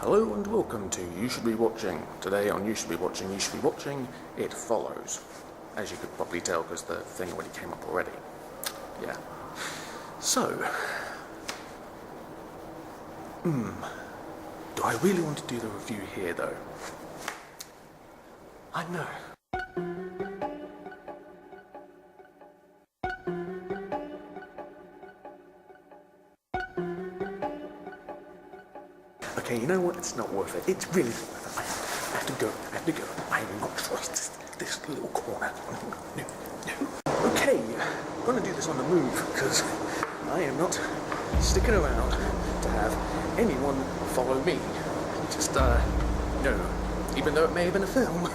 Hello and welcome to You Should Be Watching. Today on You Should Be Watching, It Follows. As you could probably tell because the thing already came up already. Yeah. So, do I really want to do the review here though? I know. Okay, you know what? It's not worth it. It's really not worth it. I have to go. I will not trust this little corner. No. Okay, I'm gonna do this on the move because I am not sticking around to have anyone follow me. Just, no. Even though it may have been a film,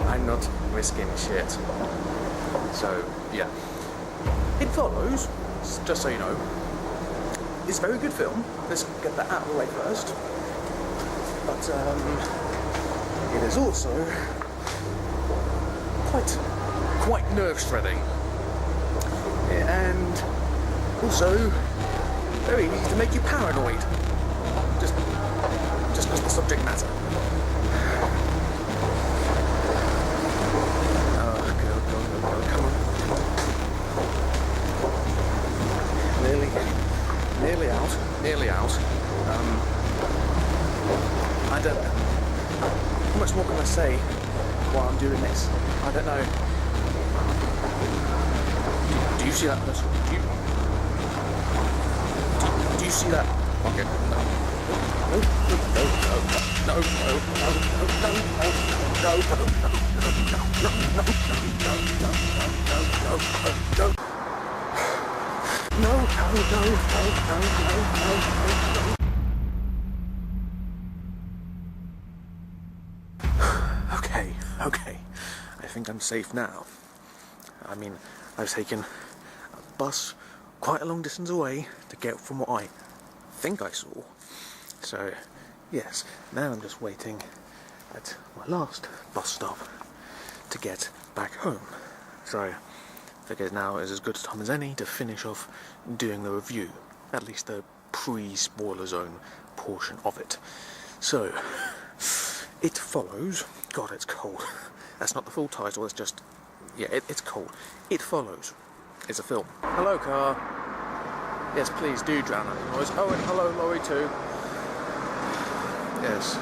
I'm not risking shit. So, yeah. It Follows, just so you know, it's a very good film. Let's get that out of the way first. But it is also quite nerve-shredding, and also very easy to make you paranoid. Just because the subject matter. Oh, go, come on. Nearly out. I don't know. How much more can I say while I'm doing this? I don't know. Do you see that person? Do you see that? Okay, no. Okay. I think I'm safe now. I mean, I've taken a bus quite a long distance away to get from what I think I saw. So, yes, now I'm just waiting at my last bus stop to get back home. So, I figure now is as good a time as any to finish off doing the review, at least the pre-spoiler zone portion of it. So, It Follows. God, it's cold. That's not the full title, it's just, yeah, it's cold. It Follows. It's a film. Hello, car. Yes, please do drown out the noise. Oh, and hello, lorry too. Yes.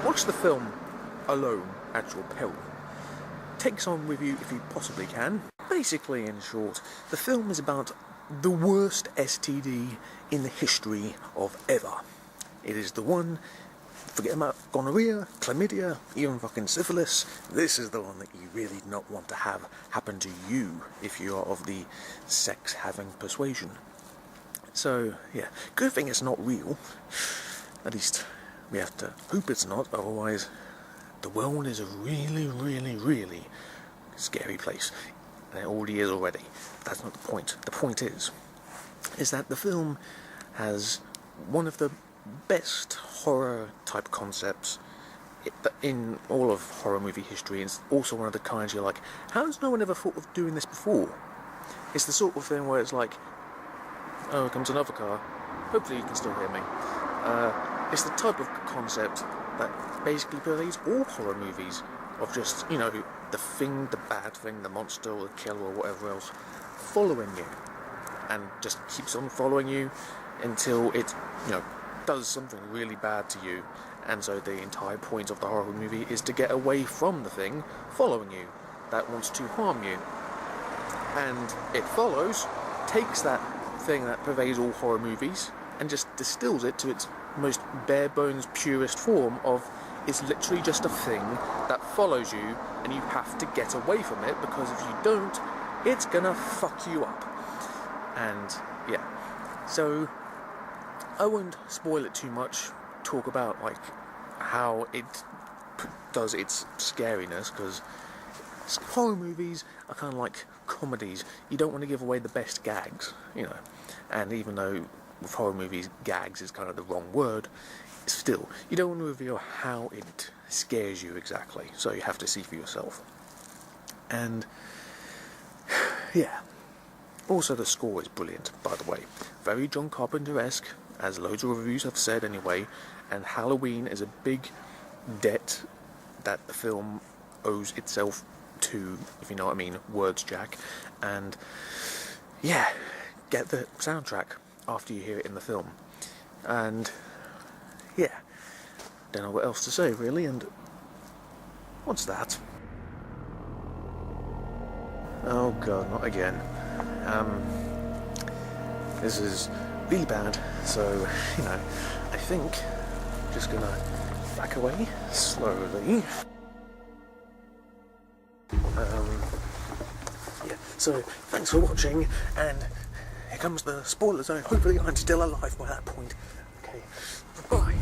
Watch the film alone at your peril. Take some with you if you possibly can. Basically, in short, the film is about the worst STD in the history of ever. It is the one, forget about gonorrhea, chlamydia, even fucking syphilis. This is the one that you really do not want to have happen to you if you are of the sex-having persuasion. So, yeah, good thing it's not real. At least we have to hope it's not, otherwise the world is a really scary place. And it already is already. That's not the point. The point is that the film has one of the best horror type concepts in all of horror movie history. It's also one of the kinds you're like, how has no one ever thought of doing this before? It's the sort of thing where it's like, oh, here comes another car. Hopefully you can still hear me. It's the type of concept that basically pervades all horror movies, of just, you know, the thing, the bad thing, the monster or the killer or whatever else following you, and just keeps on following you until it, you know, does something really bad to you. And so the entire point of the horror movie is to get away from the thing following you that wants to harm you. And It Follows takes that thing that pervades all horror movies and just distills it to its most bare bones, purest form of, it's literally just a thing that follows you and you have to get away from it, because if you don't, it's gonna fuck you up. And yeah, so I won't spoil it too much, talk about like how it does its scariness, because horror movies are kind of like comedies. You don't want to give away the best gags, you know, and even though with horror movies gags is kind of the wrong word, still, you don't want to reveal how it scares you exactly, so you have to see for yourself. And yeah, also the score is brilliant, by the way. Very John Carpenter-esque, as loads of reviews have said anyway, and Halloween is a big debt that the film owes itself to, if you know what I mean, words, Jack. And yeah, get the soundtrack after you hear it in the film. And yeah, don't know what else to say really. And what's that? Oh god, not again. This is really bad, so, you know, I think I'm just gonna back away slowly. Yeah, so thanks for watching, and here comes the spoiler zone. Hopefully I'm still alive by that point. Okay, bye.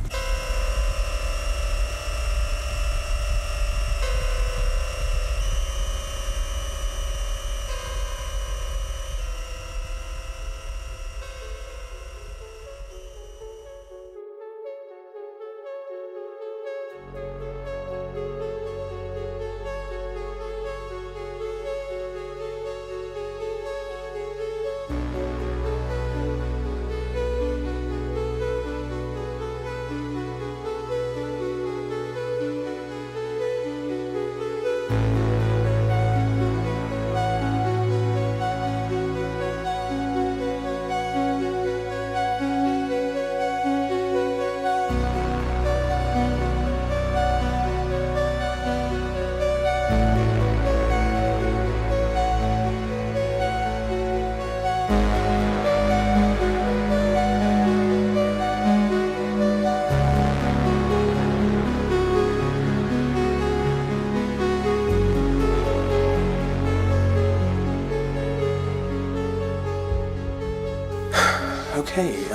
Okay,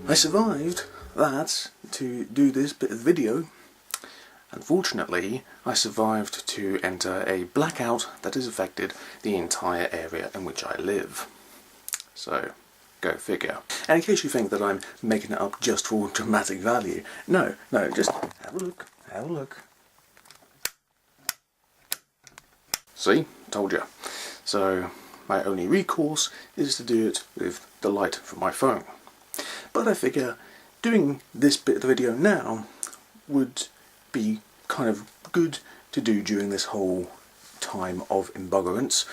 I survived that to do this bit of video. Unfortunately, I survived to enter a blackout that has affected the entire area in which I live. So, go figure. And in case you think that I'm making it up just for dramatic value, no, just have a look, have a look. See? Told you. So, my only recourse is to do it with the light from my phone. But I figure doing this bit of the video now would be kind of good to do during this whole time of embuggerance,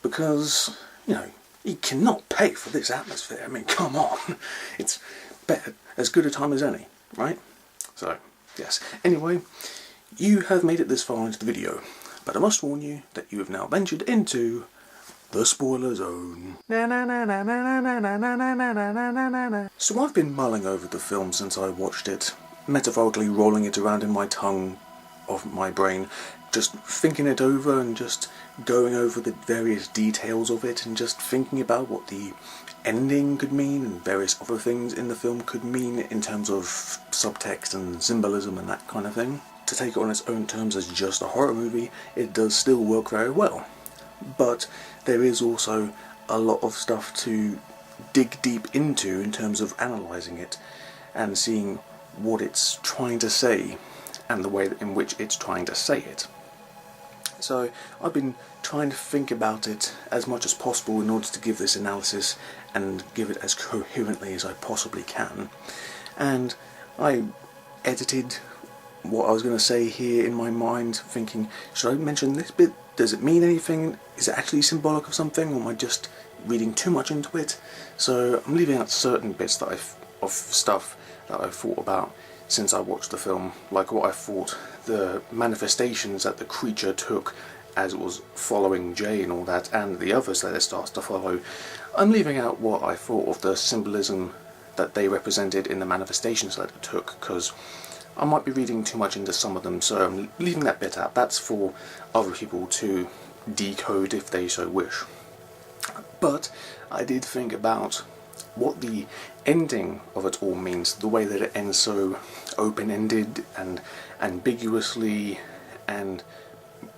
because, you know, you cannot pay for this atmosphere. I mean, come on. It's better, as good a time as any, right? So, yes. Anyway, you have made it this far into the video, but I must warn you that you have now ventured into the spoiler zone. So I've been mulling over the film since I watched it, metaphorically rolling it around in my tongue of my brain, just thinking it over and just going over the various details of it and just thinking about what the ending could mean and various other things in the film could mean in terms of subtext and symbolism and that kind of thing. To take it on its own terms as just a horror movie, it does still work very well. But there is also a lot of stuff to dig deep into in terms of analysing it and seeing what it's trying to say and the way in which it's trying to say it. So I've been trying to think about it as much as possible in order to give this analysis and give it as coherently as I possibly can. And I edited what I was going to say here in my mind, thinking, should I mention this bit? Does it mean anything? Is it actually symbolic of something, or am I just reading too much into it? So I'm leaving out certain bits that of stuff that I've thought about since I watched the film, like what I thought the manifestations that the creature took as it was following Jay and all that, and the others that it starts to follow. I'm leaving out what I thought of the symbolism that they represented in the manifestations that it took, because I might be reading too much into some of them, so I'm leaving that bit out. That's for other people to decode if they so wish. But I did think about what the ending of it all means, the way that it ends so open-ended and ambiguously, and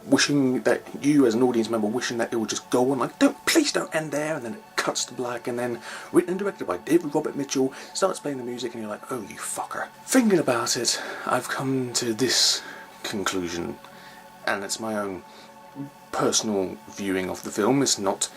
wishing that you as an audience member, wishing that it would just go on like, please don't end there, and then it cuts to black, and then written and directed by David Robert Mitchell, starts playing the music, and you're like, oh you fucker. Thinking about it, I've come to this conclusion, and it's my own personal viewing of the film. It's not,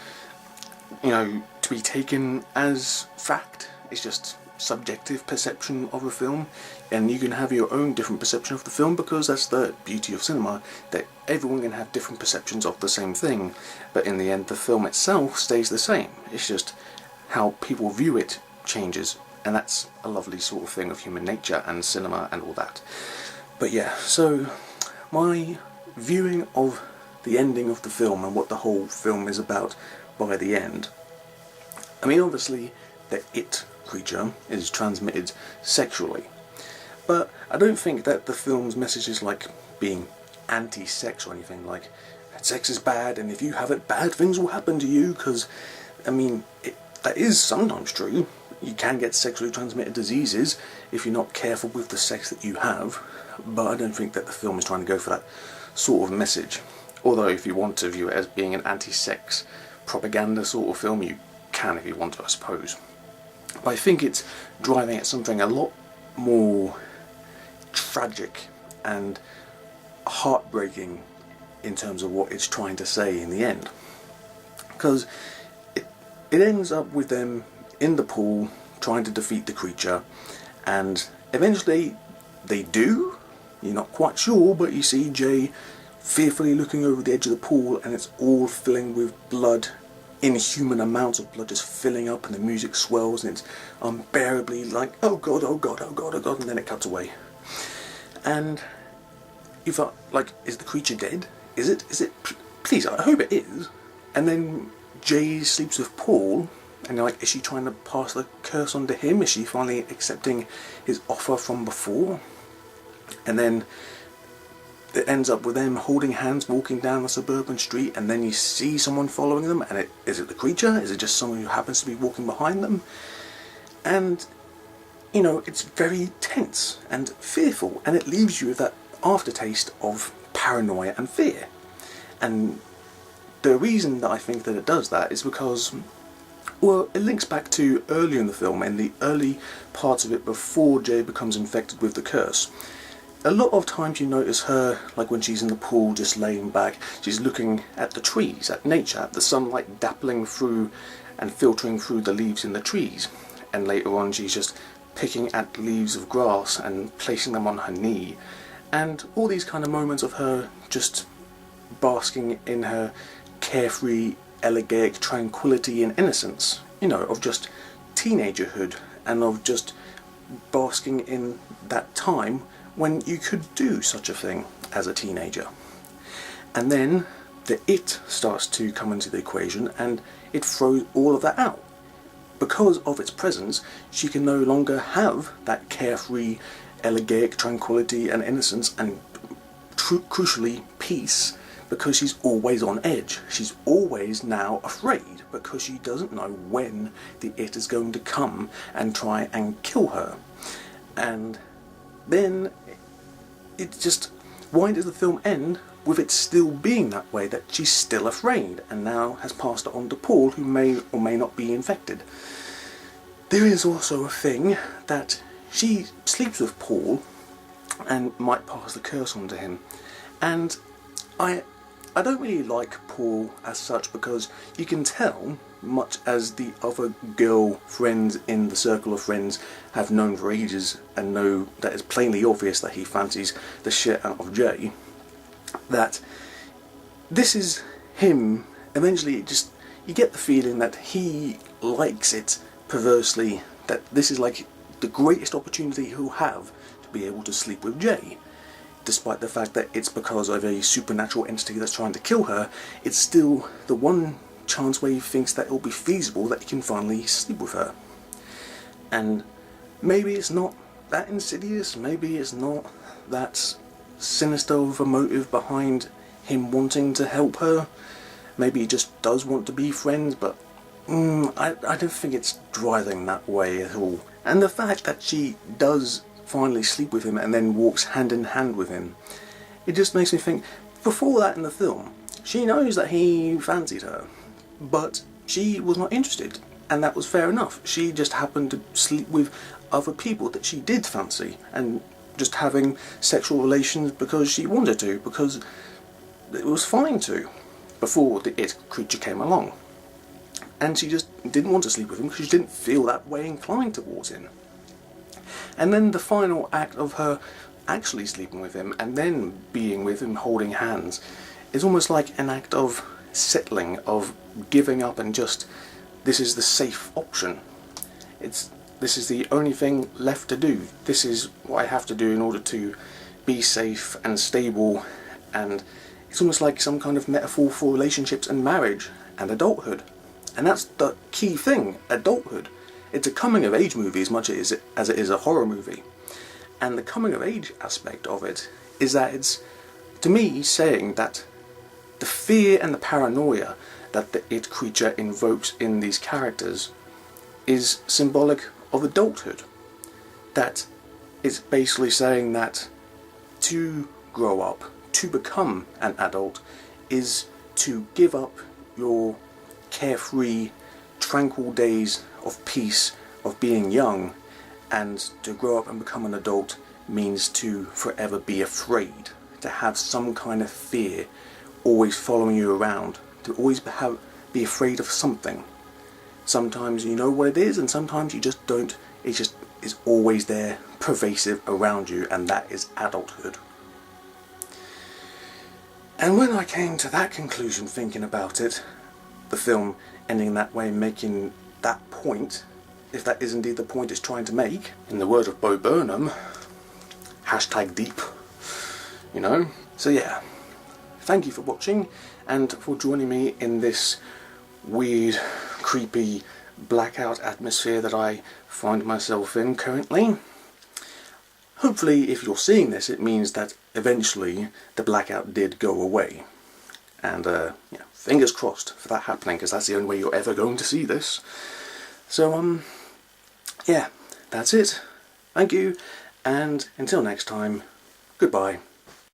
you know, to be taken as fact. It's just subjective perception of a film, and you can have your own different perception of the film, because that's the beauty of cinema, that everyone can have different perceptions of the same thing, but in the end the film itself stays the same. It's just how people view it changes, and that's a lovely sort of thing of human nature and cinema and all that. But yeah, so my viewing of the ending of the film and what the whole film is about by the end. I mean, obviously the it creature is transmitted sexually, but I don't think that the film's message is like being anti-sex or anything, like sex is bad and if you have it, bad things will happen to you, because I mean, that is sometimes true. You can get sexually transmitted diseases if you're not careful with the sex that you have, but I don't think that the film is trying to go for that sort of message. Although if you want to view it as being an anti-sex propaganda sort of film, you can if you want to, I suppose. But I think it's driving at something a lot more tragic and heartbreaking in terms of what it's trying to say in the end. Because it ends up with them in the pool trying to defeat the creature, and eventually they do. You're not quite sure, but you see Jay fearfully looking over the edge of the pool, and it's all filling with blood, inhuman amounts of blood just filling up, and the music swells, and it's unbearably like, oh god, oh god, oh god, oh god, and then it cuts away. And you thought, like, is the creature dead? Is it? Please, I hope it is. And then Jay sleeps with Paul, and you're like, is she trying to pass the curse on to him? Is she finally accepting his offer from before? And then it ends up with them holding hands walking down the suburban street, and then you see someone following them, and is it the creature? Is it just someone who happens to be walking behind them? And, you know, it's very tense and fearful, and it leaves you with that aftertaste of paranoia and fear. And the reason that I think that it does that is because, well, it links back to earlier in the film, in the early parts of it before Jay becomes infected with the curse. A lot of times you notice her, like when she's in the pool just laying back, she's looking at the trees, at nature, at the sunlight dappling through and filtering through the leaves in the trees. And later on she's just picking at leaves of grass and placing them on her knee. And all these kind of moments of her just basking in her carefree, elegiac tranquility and innocence, you know, of just teenagerhood, and of just basking in that time when you could do such a thing as a teenager. And then the it starts to come into the equation, and it throws all of that out. Because of its presence, she can no longer have that carefree, elegiac tranquility and innocence, and crucially peace, because she's always on edge. She's always now afraid, because she doesn't know when the it is going to come and try and kill her. And then it just, why does the film end with it still being that way, that she's still afraid and now has passed it on to Paul, who may or may not be infected? There is also a thing that she sleeps with Paul and might pass the curse on to him. And I don't really like Paul as such, because you can tell, much as the other girl friends in the circle of friends have known for ages and know that it's plainly obvious that he fancies the shit out of Jay, that this is him. Eventually just, you get the feeling that he likes it perversely, that this is like the greatest opportunity he'll have to be able to sleep with Jay. Despite the fact that it's because of a supernatural entity that's trying to kill her, it's still the one chance where he thinks that it'll be feasible that he can finally sleep with her. And maybe it's not that insidious, maybe it's not that sinister of a motive behind him wanting to help her. Maybe he just does want to be friends, but I don't think it's driving that way at all. And the fact that she does finally sleep with him and then walks hand in hand with him, it just makes me think, before that in the film, she knows that he fancied her, but she was not interested, and that was fair enough. She just happened to sleep with other people that she did fancy, and just having sexual relations because she wanted to, because it was fine to, before the it creature came along. and she just didn't want to sleep with him because she didn't feel that way inclined towards him. And then the final act of her actually sleeping with him and then being with him, holding hands, is almost like an act of settling, of giving up, and just, this is the safe option. This is the only thing left to do. This is what I have to do in order to be safe and stable, and it's almost like some kind of metaphor for relationships and marriage and adulthood. And that's the key thing, adulthood. It's a coming-of-age movie as much as it is a horror movie. And the coming-of-age aspect of it is that it's, to me, saying that the fear and the paranoia that the It creature invokes in these characters is symbolic of adulthood. That it's basically saying that to grow up, to become an adult, is to give up your carefree, tranquil days of peace, of being young, and to grow up and become an adult means to forever be afraid, to have some kind of fear always following you around, to always be afraid of something. Sometimes you know what it is, and sometimes you just don't. It just is always there, pervasive around you, and that is adulthood. And when I came to that conclusion, thinking about it, the film ending that way, making that point, if that is indeed the point it's trying to make, in the words of Bo Burnham, #deep, you know? So yeah, thank you for watching, and for joining me in this weird, creepy, blackout atmosphere that I find myself in currently. Hopefully, if you're seeing this, it means that eventually the blackout did go away. And, fingers crossed for that happening, because that's the only way you're ever going to see this. So, yeah, that's it. Thank you, and until next time, goodbye.